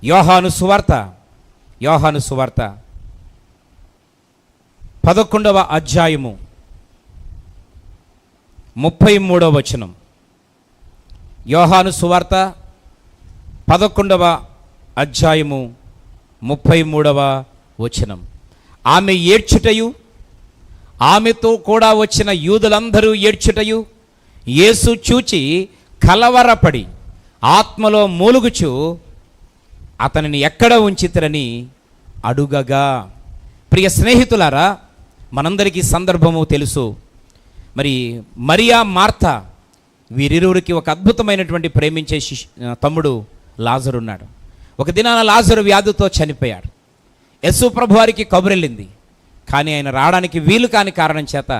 యోహాను సువార్త 11వ అధ్యాయము 33వ వచనం. యోహాను సువార్త 11వ అధ్యాయము 33వ వచనం. ఆమె ఏడ్చుటయు, ఆమెతో కూడా వచ్చిన యూదులందరూ ఏడ్చుటయు, యేసు చూచి కలవరపడి ఆత్మలో మూలుగుచు అతనిని ఎక్కడ ఉంచితరని అడుగగా. ప్రియ స్నేహితులారా, మనందరికీ సందర్భము తెలుసు. మరి మరియా, మార్తా వీరిరువురికి ఒక అద్భుతమైనటువంటి ప్రేమించే తమ్ముడు లాజరు ఉన్నాడు. ఒక దినాన లాజరు వ్యాధితో చనిపోయాడు. యేసు ప్రభు వారికి కబురెళ్ళింది, కానీ ఆయన రావడానికి వీలు కాని కారణం చేత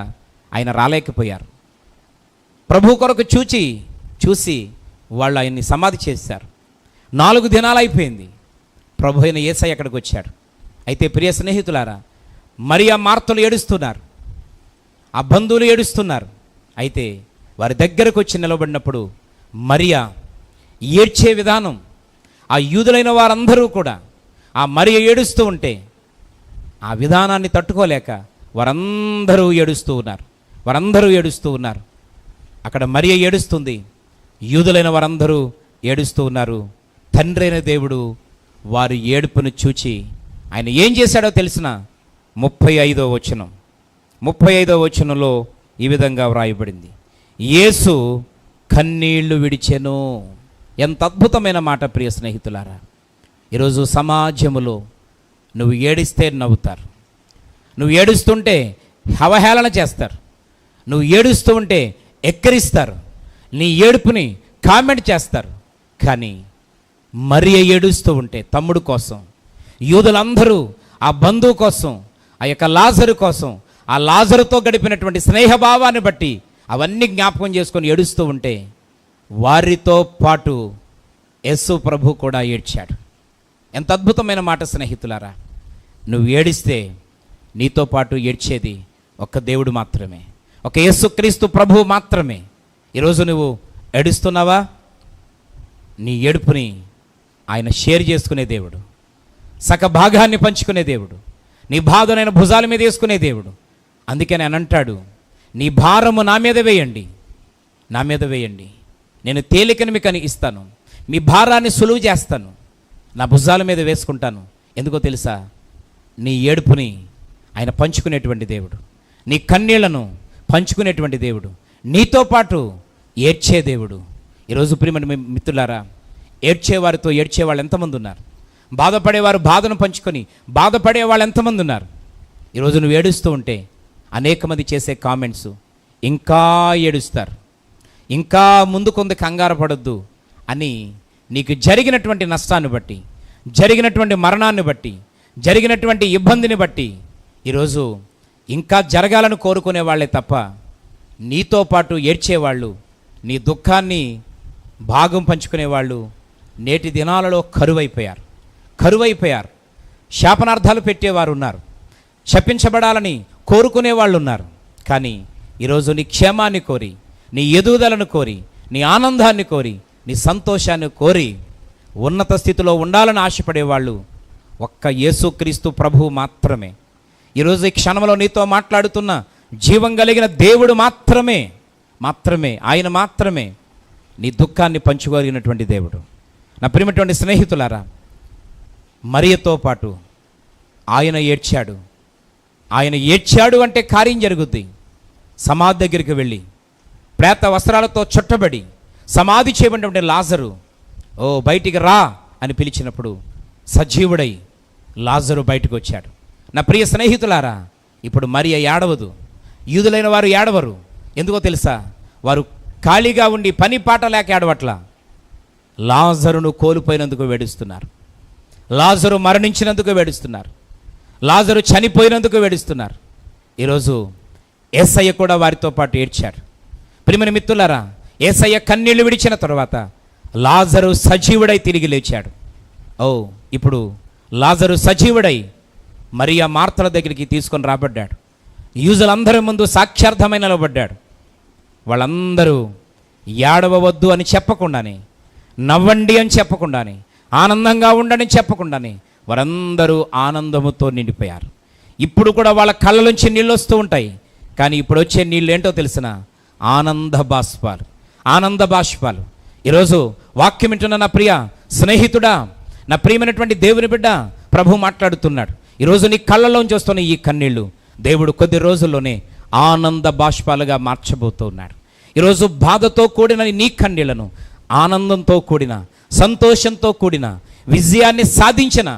ఆయన రాలేకపోయారు. ప్రభు కొరకు చూసి వాళ్ళు ఆయన్ని సమాధి చేశారు. 4 దినాలు అయిపోయింది. ప్రభు అయిన యేసయ్య అక్కడికి వచ్చాడు. అయితే ప్రియ స్నేహితులారా, మరియా, మార్తలు ఏడుస్తున్నారు, ఆ బంధువులు ఏడుస్తున్నారు. అయితే వారి దగ్గరకు వచ్చి నిలబడినప్పుడు మరియా ఏడ్చే విధానం, ఆ యూదులైన వారందరూ కూడా ఆ మరియ ఏడుస్తూ ఉంటే ఆ విధానాన్ని తట్టుకోలేక వారందరూ ఏడుస్తూ ఉన్నారు. అక్కడ మరియ ఏడుస్తుంది, యూదులైన వారందరూ ఏడుస్తూ ఉన్నారు. తండ్రి అయిన దేవుడు వారి ఏడుపును చూచి ఆయన ఏం చేశాడో తెలిసిన 35వ వచనంలో ఈ విధంగా వ్రాయబడింది, యేసు కన్నీళ్లు విడిచెను. ఎంత అద్భుతమైన మాట ప్రియ స్నేహితులారా. ఈరోజు సమాజములో నువ్వు ఏడిస్తే నవ్వుతారు, నువ్వు ఏడుస్తుంటే అవహేళన చేస్తారు, నువ్వు ఏడుస్తూ ఉంటే ఎక్కిరిస్తారు, నీ ఏడుపుని కామెంట్ చేస్తారు. కానీ మరియ ఏడుస్తూ ఉంటే తమ్ముడు కోసం, యూదులందరూ ఆ బంధువు కోసం, ఆ యొక్క లాజరు కోసం, ఆ లాజరుతో గడిపినటువంటి స్నేహభావాన్ని బట్టి అవన్నీ జ్ఞాపకం చేసుకొని ఏడుస్తూ ఉంటే వారితో పాటు యేసు ప్రభు కూడా ఏడ్చాడు. ఎంత అద్భుతమైన మాట స్నేహితులారా. నువ్వు ఏడిస్తే నీతో పాటు ఏడ్చేది ఒక్క దేవుడు మాత్రమే, ఒక యేసుక్రీస్తు ప్రభువు మాత్రమే. ఈరోజు నువ్వు ఏడుస్తున్నావా? నీ ఏడుపుని ఆయన షేర్ చేసుకునే దేవుడు, సక భాగాన్ని పంచుకునే దేవుడు, నీ బాధనైన భుజాల మీద వేసుకునే దేవుడు. అందుకని ఆయన అంటాడు, నీ భారము నా మీద వేయండి, నేను తేలికని మీకు ఇస్తాను, మీ భారాన్ని సులువు చేస్తాను, నా భుజాల మీద వేసుకుంటాను. ఎందుకో తెలుసా? నీ ఏడుపుని ఆయన పంచుకునేటువంటి దేవుడు, నీ కన్నీళ్లను పంచుకునేటువంటి దేవుడు, నీతో పాటు ఏడ్చే దేవుడు. ఈరోజు ప్రియమైన మిత్రులారా, ఏడ్చేవారితో ఏడ్చేవాళ్ళు ఎంతమంది ఉన్నారు? బాధపడేవారు బాధను పంచుకొని బాధపడేవాళ్ళు ఎంతమంది ఉన్నారు? ఈరోజు నువ్వు ఏడుస్తూ ఉంటే అనేక మంది చేసే కామెంట్స్, ఇంకా ఏడుస్తారు, ఇంకా ముందుకొంది కంగారు పడొద్దు అని నీకు జరిగినటువంటి నష్టాన్ని బట్టి, జరిగినటువంటి మరణాన్ని బట్టి, జరిగినటువంటి ఇబ్బందిని బట్టి ఈరోజు ఇంకా జరగాలని కోరుకునే వాళ్ళే తప్ప నీతో పాటు ఏడ్చేవాళ్ళు, నీ దుఃఖాన్ని భాగం పంచుకునేవాళ్ళు నేటి దినాలలో కరువైపోయారు. శాపనార్థాలు పెట్టేవారు ఉన్నారు, శపించబడాలని కోరుకునే వాళ్ళు ఉన్నారు. కానీ ఈరోజు నీ క్షేమాన్ని కోరి, నీ ఎదుగుదలను కోరి, నీ ఆనందాన్ని కోరి, నీ సంతోషాన్ని కోరి ఉన్నత స్థితిలో ఉండాలని ఆశపడేవాళ్ళు ఒక్క యేసుక్రీస్తు ప్రభువు మాత్రమే. ఈరోజు ఈ క్షణంలో నీతో మాట్లాడుతున్న జీవం కలిగిన దేవుడు మాత్రమే, ఆయన మాత్రమే నీ దుఃఖాన్ని పంచుకోగలిగినటువంటి దేవుడు. నా ప్రియమైనటువంటి స్నేహితులారా, మరియతో పాటు ఆయన ఏడ్చాడు అంటే కార్యం జరుగుద్ది. సమాధి దగ్గరికి వెళ్ళి ప్రేత వస్త్రాలతో చుట్టబడి సమాధి చేయబడినటువంటి లాజరు బయటికి రా అని పిలిచినప్పుడు సజీవుడై లాజరు బయటకు వచ్చాడు. నా ప్రియ స్నేహితులారా, ఇప్పుడు మరియ ఏడవదు, యూదులైన వారు ఏడవరు. ఎందుకో తెలుసా? వారు ఖాళీగా ఉండి పని పాట లేక ఏడవట్లా, లాజరును కోల్పోయినందుకు వేడుస్తున్నారు, లాజరు మరణించినందుకు వేడుస్తున్నారు, లాజరు చనిపోయినందుకు వేడుస్తున్నారు. ఈరోజు యేసయ్య కూడా వారితో పాటు ఏడ్చాడు. ప్రియమైన మిత్రులారా, యేసయ్య కన్నీళ్లు విడిచిన తర్వాత లాజరు సజీవుడై తిరిగి లేచాడు. ఇప్పుడు లాజరు సజీవుడై మరియా, మార్తల దగ్గరికి తీసుకొని రాబడ్డాడు. యూదులందరి ముందు సాక్షార్థమై నిలబడ్డాడు. వాళ్ళందరూ ఏడవవద్దు అని చెప్పకుండానే, నవ్వండి అని చెప్పకుండానే, ఆనందంగా ఉండని చెప్పకుండానే వారందరూ ఆనందముతో నిండిపోయారు. ఇప్పుడు కూడా వాళ్ళ కళ్ళలోంచి నీళ్ళు వస్తూ ఉంటాయి. కానీ ఇప్పుడు వచ్చే నీళ్ళు ఏంటో తెలిసిన ఆనంద బాష్పాలు, ఆనంద బాష్పాలు. ఈరోజు వాక్యం వింటున్న నా ప్రియ స్నేహితుడా, నా ప్రియమైనటువంటి దేవుని బిడ్డ, ప్రభు మాట్లాడుతున్నాడు. ఈరోజు నీ కళ్ళలోంచి వస్తున్న ఈ కన్నీళ్ళు దేవుడు కొద్ది రోజుల్లోనే ఆనంద బాష్పాలుగా మార్చబోతున్నాడు. ఈరోజు బాధతో కూడిన నీ కన్నీళ్లను ఆనందంతో కూడిన, సంతోషంతో కూడిన, విజయాన్ని సాధించిన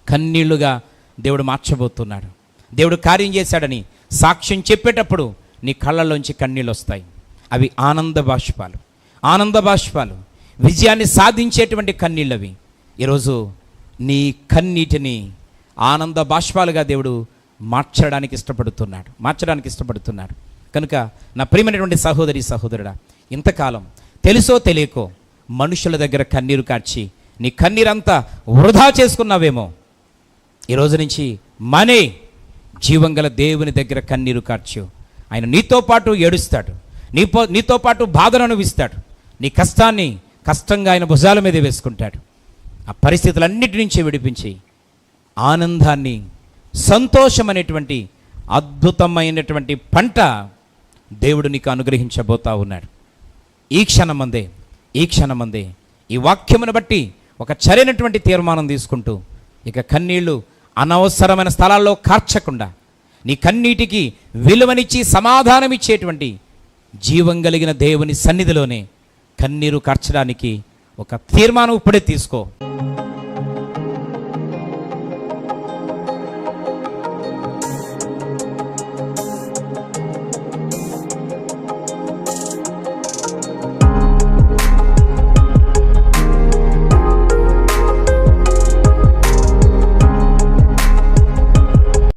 కన్నీళ్లుగా దేవుడు మార్చబోతున్నాడు. దేవుడు కార్యం చేశాడని సాక్ష్యం చెప్పేటప్పుడు నీ కళ్ళలోంచి కన్నీళ్ళు వస్తాయి. అవి ఆనంద బాష్పాలు, ఆనంద బాష్పాలు, విజయాన్ని సాధించేటువంటి కన్నీళ్ళు అవి. ఈరోజు నీ కన్నీటిని ఆనంద బాష్పాలుగా దేవుడు మార్చడానికి ఇష్టపడుతున్నాడు. కనుక నా ప్రియమైనటువంటి సహోదరి సహోదరుడా, ఇంతకాలం తెలుసో తెలియకో మనుషుల దగ్గర కన్నీరు కార్చి నీ కన్నీరంతా వృధా చేసుకున్నావేమో. ఈరోజు నుంచి మనే జీవంగల దేవుని దగ్గర కన్నీరు కార్చు. ఆయన నీతో పాటు ఏడుస్తాడు, నీతో పాటు బాధను అనుభవిస్తాడు. నీ కష్టాన్ని కష్టంగా ఆయన భుజాల మీద వేసుకుంటాడు. ఆ పరిస్థితులన్నిటి నుంచి విడిపించి ఆనందాన్ని, సంతోషం అనేటువంటి అద్భుతమైనటువంటి పంట దేవుడు నీకు అనుగ్రహించబోతా ఉన్నాడు. ఈ క్షణమందే ఈ వాక్యమును బట్టి ఒక సరైనటువంటి తీర్మానం తీసుకుంటూ ఇక కన్నీళ్లు అనవసరమైన స్థలాల్లో కార్చకుండా నీ కన్నీటికి విలువనిచ్చి సమాధానమిచ్చేటువంటి జీవం కలిగిన దేవుని సన్నిధిలోనే కన్నీరు కార్చడానికి ఒక తీర్మానం ఇప్పుడే తీసుకో.